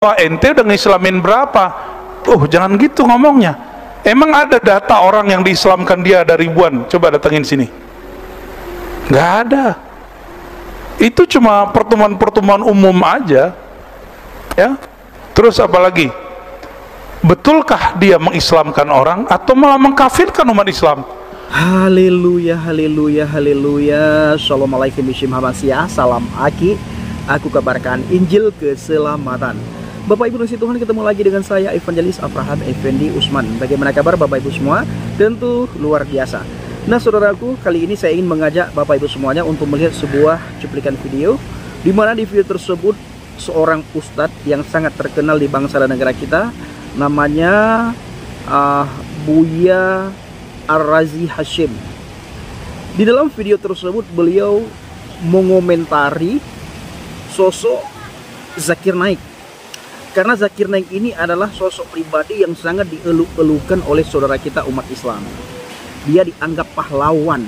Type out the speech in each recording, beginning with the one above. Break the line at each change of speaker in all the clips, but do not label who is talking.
Wah, ente udah ngislamin berapa? Jangan gitu ngomongnya. Emang ada data orang yang diislamkan dia ada ribuan? Coba datengin sini. Nggak ada. Itu cuma pertemuan-pertemuan umum aja, ya. Terus apa lagi? Betulkah dia mengislamkan orang atau malah mengkafirkan umat Islam?
Haleluya, haleluya, haleluya. Assalamualaikum warahmatullahi. Salam Aki. Aku kabarkan Injil keselamatan. Bapak Ibu dan Tuhan, ketemu lagi dengan saya Evangelis Abraham Effendi Usman. Bagaimana kabar Bapak Ibu semua? Tentu luar biasa. Nah saudaraku, kali ini saya ingin mengajak Bapak Ibu semuanya untuk melihat sebuah cuplikan video, di mana di video tersebut seorang ustadz yang sangat terkenal di bangsa dan negara kita, namanya Buya Ar-Razi Hashim. Di dalam video tersebut beliau mengomentari sosok Zakir Naik. Karena Zakir Naik ini adalah sosok pribadi yang sangat dieluk-elukan oleh saudara kita umat Islam. Dia dianggap pahlawan.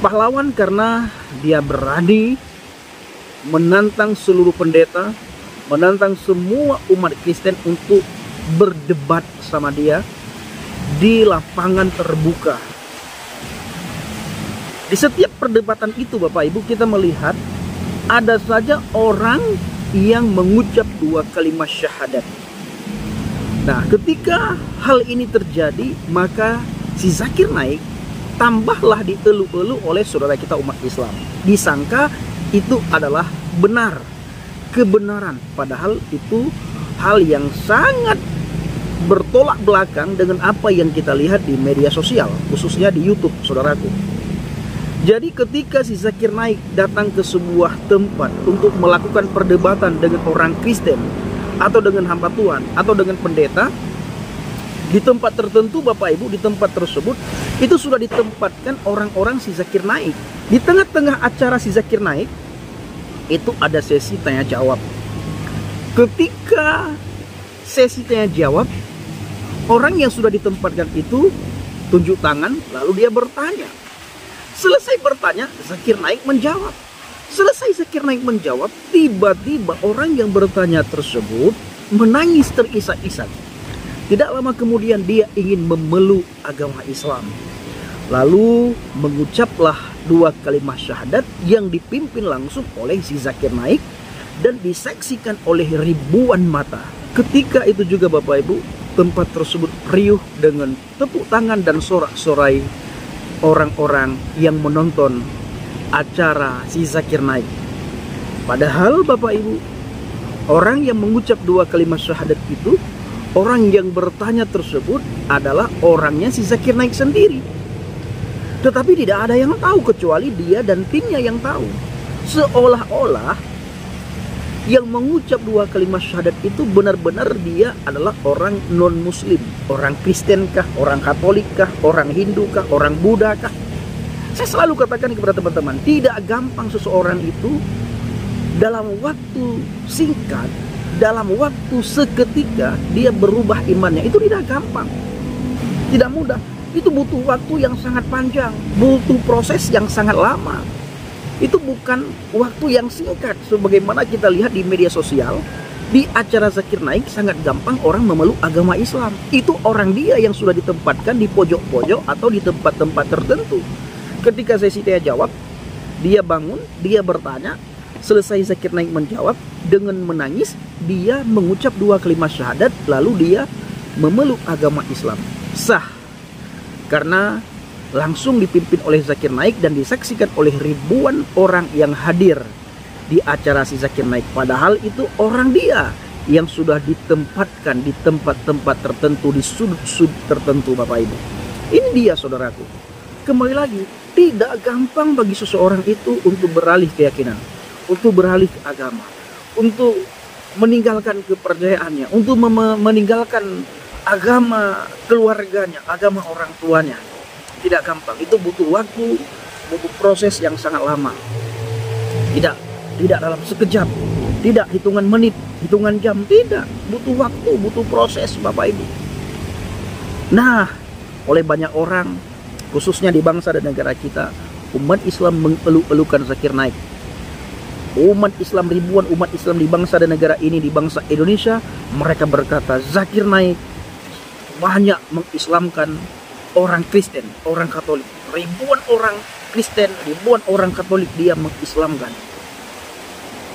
Pahlawan karena dia berani menantang seluruh pendeta, menantang semua umat Kristen untuk berdebat sama dia di lapangan terbuka. Di setiap perdebatan itu Bapak Ibu, kita melihat ada saja orang yang mengucap dua kalimat syahadat. Nah, ketika hal ini terjadi, maka si Zakir Naik tambahlah dielu-elu oleh saudara kita umat Islam. Disangka itu adalah benar, kebenaran, padahal itu hal yang sangat bertolak belakang dengan apa yang kita lihat di media sosial, khususnya di YouTube, saudaraku. Jadi ketika si Zakir Naik datang ke sebuah tempat untuk melakukan perdebatan dengan orang Kristen atau dengan hamba Tuhan atau dengan pendeta, di tempat tertentu Bapak Ibu, di tempat tersebut itu sudah ditempatkan orang-orang si Zakir Naik. Di tengah-tengah acara si Zakir Naik itu ada sesi tanya jawab. Ketika sesi tanya jawab, orang yang sudah ditempatkan itu tunjuk tangan lalu dia bertanya. Selesai bertanya, Zakir Naik menjawab. Selesai Zakir Naik menjawab, tiba-tiba orang yang bertanya tersebut menangis terisak-isak. Tidak lama kemudian dia ingin memeluk agama Islam. Lalu mengucaplah dua kalimat syahadat yang dipimpin langsung oleh si Zakir Naik dan disaksikan oleh ribuan mata. Ketika itu juga Bapak Ibu, tempat tersebut riuh dengan tepuk tangan dan sorak-sorai orang-orang yang menonton acara si Zakir Naik. Padahal Bapak Ibu, orang yang mengucap dua kalimat syahadat itu, orang yang bertanya tersebut adalah orangnya si Zakir Naik sendiri. Tetapi tidak ada yang tahu kecuali dia dan timnya yang tahu. Seolah-olah yang mengucap dua kalimat syahadat itu benar-benar dia adalah orang non-muslim, orang Kristen kah, orang Katolik kah, orang Hindu kah, orang Buddha kah. Saya selalu katakan kepada teman-teman, tidak gampang seseorang itu dalam waktu singkat, dalam waktu seketika dia berubah imannya. Itu tidak gampang, tidak mudah. Itu butuh waktu yang sangat panjang, butuh proses yang sangat lama. Itu bukan waktu yang singkat sebagaimana kita lihat di media sosial. Di acara Zakir Naik sangat gampang orang memeluk agama Islam. Itu orang dia yang sudah ditempatkan di pojok-pojok atau di tempat-tempat tertentu. Ketika sesi tanya jawab, dia bangun, dia bertanya. Selesai Zakir Naik menjawab, dengan menangis dia mengucap dua kalimat syahadat, lalu dia memeluk agama Islam. Sah, karena langsung dipimpin oleh Zakir Naik dan disaksikan oleh ribuan orang yang hadir di acara si Zakir Naik. Padahal itu orang dia yang sudah ditempatkan di tempat-tempat tertentu, di sudut-sudut tertentu Bapak Ibu. Ini dia saudaraku. Kembali lagi, tidak gampang bagi seseorang itu untuk beralih keyakinan, untuk beralih ke agama, untuk meninggalkan kepercayaannya, untuk meninggalkan agama keluarganya, agama orang tuanya. Tidak gampang, itu butuh waktu, butuh proses yang sangat lama. Tidak dalam sekejap, tidak hitungan menit, hitungan jam, tidak. Butuh waktu, butuh proses Bapak Ibu. Nah, oleh banyak orang, khususnya di bangsa dan negara kita, umat Islam mengeluh-elukan Zakir Naik. umat Islam, ribuan umat Islam di bangsa dan negara ini, di bangsa Indonesia, mereka berkata Zakir Naik banyak mengislamkan orang Kristen, orang Katolik. Ribuan orang Kristen, ribuan orang Katolik dia mengislamkan.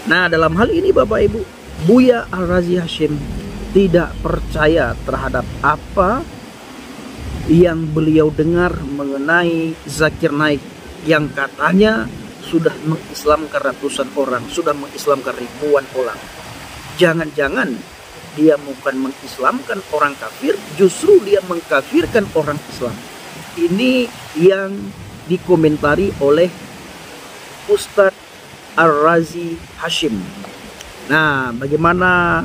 Nah, dalam hal ini Bapak Ibu, Buya Al-Razi Hashim tidak percaya terhadap apa yang beliau dengar mengenai Zakir Naik yang katanya sudah mengislamkan ratusan orang, sudah mengislamkan ribuan orang. Jangan-jangan dia bukan mengislamkan orang kafir, justru dia mengkafirkan orang Islam. Ini yang dikomentari oleh Ustadz Al-Razi Hashim. Nah, bagaimana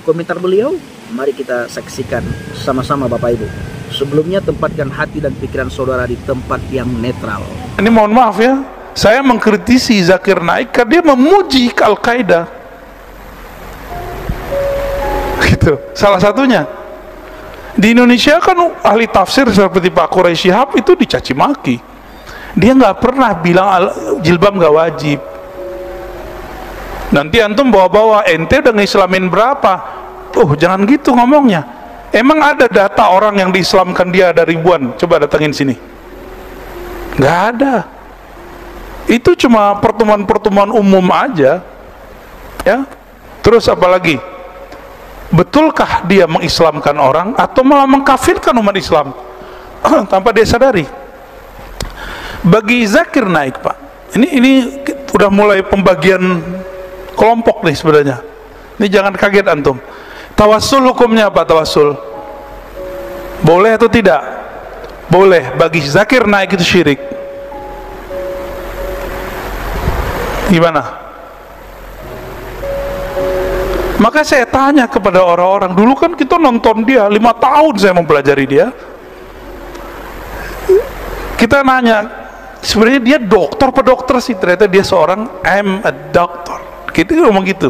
komentar beliau? Mari kita saksikan sama-sama Bapak Ibu. Sebelumnya tempatkan hati dan pikiran saudara di tempat yang netral.
Ini mohon maaf ya, saya mengkritisi Zakir Naik karena dia memuji Al-Qaeda. Gitu. Salah satunya di Indonesia kan ahli tafsir seperti Pak Quraisy Shihab itu dicaci maki. Dia nggak pernah bilang jilbab nggak wajib. Nanti antum bawa-bawa, ente udah ngislamin berapa? Jangan gitu ngomongnya. Emang ada data orang yang diislamkan dia ada ribuan? Coba datangin sini. Nggak ada. Itu cuma pertemuan-pertemuan umum aja. Ya. Terus apa lagi? Betulkah dia mengislamkan orang atau malah mengkafirkan umat Islam tanpa dia sadari? Bagi Zakir Naik, Pak, ini udah mulai pembagian kelompok nih sebenarnya. Ini jangan kaget antum. Tawassul hukumnya apa tawassul? Boleh atau tidak? Boleh. Bagi Zakir Naik itu syirik. Gimana? Maka saya tanya kepada orang-orang, dulu kan kita nonton dia 5 tahun saya mempelajari dia. Kita nanya, sebenarnya dia dokter apa dokter sih? Ternyata dia seorang I'm a doctor. Kita ngomong gitu.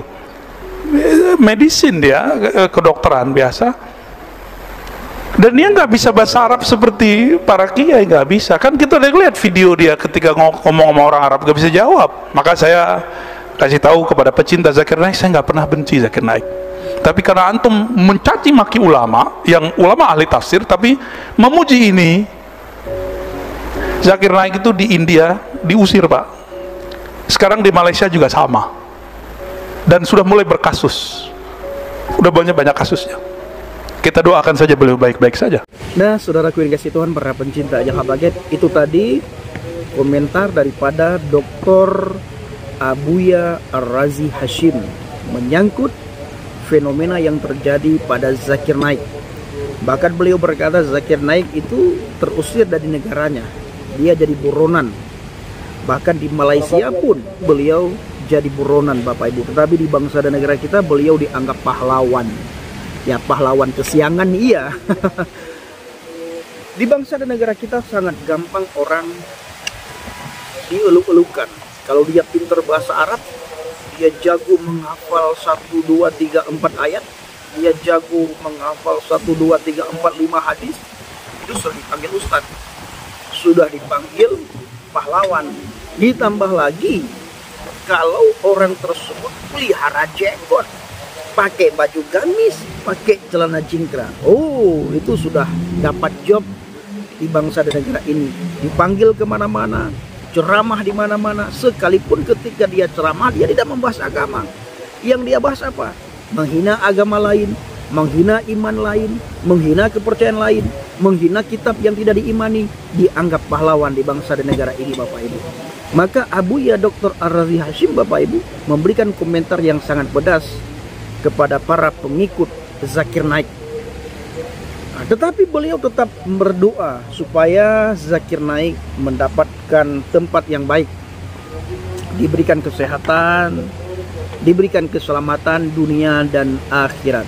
Medicine dia, kedokteran biasa. Dan dia nggak bisa bahasa Arab seperti para kiai, nggak bisa. Kan kita udah lihat video dia ketika ngomong sama orang Arab nggak bisa jawab. Maka saya kasih tahu kepada pecinta Zakir Naik, saya nggak pernah benci Zakir Naik. Tapi karena antum mencaci maki ulama, yang ulama ahli tafsir, tapi memuji ini, Zakir Naik itu di India diusir, Pak. Sekarang di Malaysia juga sama. Dan sudah mulai berkasus. Udah banyak kasusnya. Kita doakan saja beliau baik-baik saja.
Nah, saudaraku yang kasih Tuhan, para pencinta Jaha Baget, itu tadi komentar daripada Dr. Buya Al-Razi Hashim menyangkut fenomena yang terjadi pada Zakir Naik. Bahkan beliau berkata Zakir Naik itu terusir dari negaranya, dia jadi buronan. Bahkan di Malaysia pun beliau jadi buronan Bapak Ibu. Tetapi di bangsa dan negara kita beliau dianggap pahlawan. Ya, pahlawan kesiangan iya. Di bangsa dan negara kita sangat gampang orang dieluk-elukan. Kalau dia pintar bahasa Arab, dia jago menghafal 1, 2, 3, 4 ayat, dia jago menghafal 1, 2, 3, 4, 5 hadis, itu sudah dipanggil ustaz, sudah dipanggil pahlawan. Ditambah lagi, kalau orang tersebut pelihara jenggot, pakai baju gamis, pakai celana jingkrang, itu sudah dapat job di bangsa dan negara ini. Dipanggil kemana-mana, ceramah di mana-mana. Sekalipun ketika dia ceramah, dia tidak membahas agama. Yang dia bahas apa? Menghina agama lain, menghina iman lain, menghina kepercayaan lain, menghina kitab yang tidak diimani. Dianggap pahlawan di bangsa dan negara ini Bapak Ibu. Maka Buya Dr. Al-Razi Hashim Bapak Ibu memberikan komentar yang sangat pedas kepada para pengikut Zakir Naik. Tetapi beliau tetap berdoa supaya Zakir Naik mendapatkan tempat yang baik, diberikan kesehatan, diberikan keselamatan dunia dan akhirat.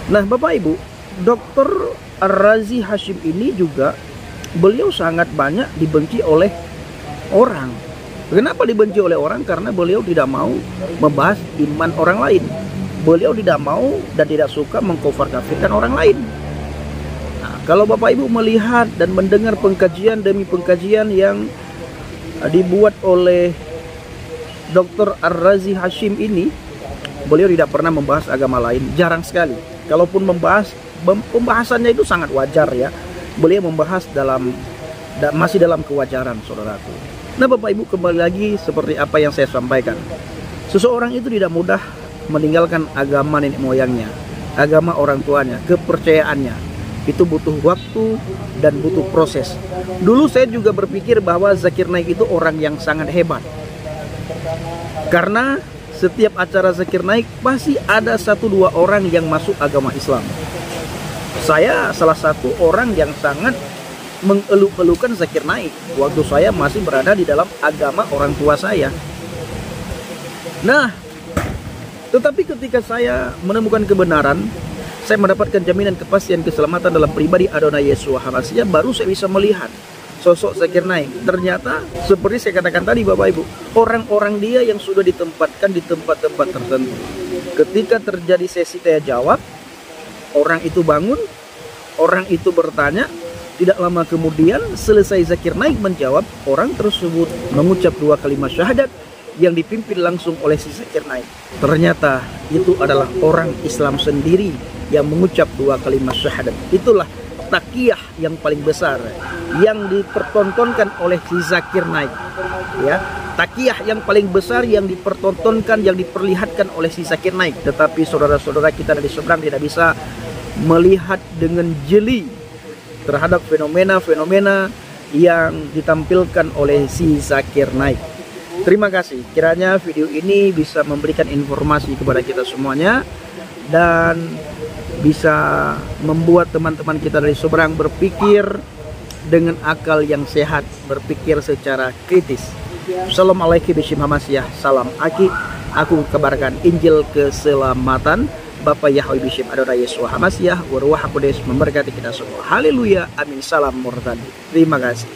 Nah Bapak Ibu, Dr. Al-Razi Hashim ini juga beliau sangat banyak dibenci oleh orang. Kenapa dibenci oleh orang? Karena beliau tidak mau membahas iman orang lain. Beliau tidak mau dan tidak suka mengkafir-kafirkan orang lain. Kalau Bapak Ibu melihat dan mendengar pengkajian demi pengkajian yang dibuat oleh Dr. Ar-Razi Hashim ini, beliau tidak pernah membahas agama lain, jarang sekali. Kalaupun membahas, pembahasannya itu sangat wajar ya. Beliau membahas masih dalam kewajaran, saudaraku. Nah, Bapak Ibu, kembali lagi seperti apa yang saya sampaikan. Seseorang itu tidak mudah meninggalkan agama nenek moyangnya, agama orang tuanya, kepercayaannya. Itu butuh waktu dan butuh proses. Dulu saya juga berpikir bahwa Zakir Naik itu orang yang sangat hebat. Karena setiap acara Zakir Naik pasti ada 1-2 orang yang masuk agama Islam. Saya salah satu orang yang sangat mengeluh-elukan Zakir Naik waktu saya masih berada di dalam agama orang tua saya. Nah, tetapi ketika saya menemukan kebenaran, saya mendapatkan jaminan kepastian keselamatan dalam pribadi Adonai Yeshua HaMashiach, baru saya bisa melihat sosok Zakir Naik. Ternyata seperti saya katakan tadi, Bapak Ibu, orang-orang dia yang sudah ditempatkan di tempat-tempat tertentu. Ketika terjadi sesi tanya jawab, orang itu bangun, orang itu bertanya. Tidak lama kemudian selesai Zakir Naik menjawab, orang tersebut mengucap 2 kalimat syahadat yang dipimpin langsung oleh si Zakir Naik. Ternyata itu adalah orang Islam sendiri yang mengucap 2 kalimat syahadat. Itulah takiyah yang paling besar yang dipertontonkan oleh si Zakir Naik, ya. Takiyah yang paling besar yang dipertontonkan, yang diperlihatkan oleh si Zakir Naik. Tetapi saudara-saudara kita dari seberang tidak bisa melihat dengan jeli terhadap fenomena-fenomena yang ditampilkan oleh si Zakir Naik. Terima kasih. Kiranya video ini bisa memberikan informasi kepada kita semuanya dan bisa membuat teman-teman kita dari seberang berpikir dengan akal yang sehat, berpikir secara kritis. Assalamualaikum warahmatullahi wabarakatuh. Salam Aki. Aku kabarkan Injil keselamatan. Bapak Yahweh Bishim Adonai Yeshua HaMashiach, Waruah HaKudes memberkati kita semua. Haleluya, amin, salam murtad. Terima kasih.